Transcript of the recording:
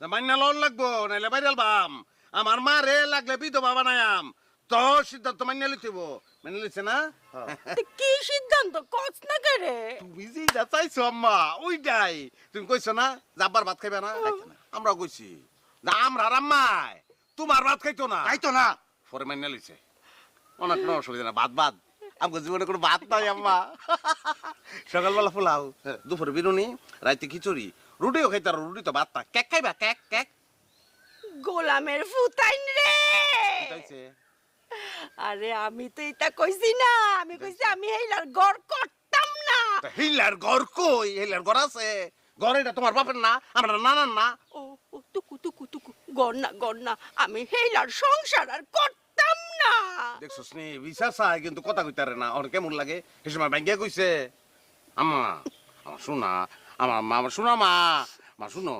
মাইনা loan লাগবো নাইলে বাইরে আলবাম আমার মা রে লাগলে বিধবা বানায়াম তো সিদ্ধান্ত মাইনা লিতেব মেনে লিছে না কি সিদ্ধান্ত কস না করে? তুমি যেটা চাইছো আম্মা ওইটাই তুমি কইছো না যাবার ভাত খাইবে না আমরা কইছি আমরা আম্মাই তোমার ভাত খাইতো না পরে মাইনা লিছে অনেক কোনো অসুবিধা না ভাত ভাত আমার জীবনে কোনো ভাত নাই আম্মা সকালবেলা পোলাও দুপুরে বিরুনি রাইতে খিচুড়ি রুটিও খাইতে আর রুটি তো ভাত না কেক খাইবা কেক কেক গোলামের ফুতাইন রে। খাইছে আরে আমি তো এটা কইছি না, আমি কইছি আমি হেইলার গড় করতাম না। হিলার ঘর কই হিলার ঘর আছে ঘর এটা তোমার বাপের না আমরা নানার না ও ও, টুকু টুকু টুকু গড় না আমি হেইলার সংসার আর করতাম না। দেখছো স্নে বিশ্বাস চাই কিন্তু কথা কইতারে না ওর কেমন লাগে সে সময় ব্যাঙ্গে কইছে আম্মা আমার শোনা আমার মা আমার শোনা মা মা শুনো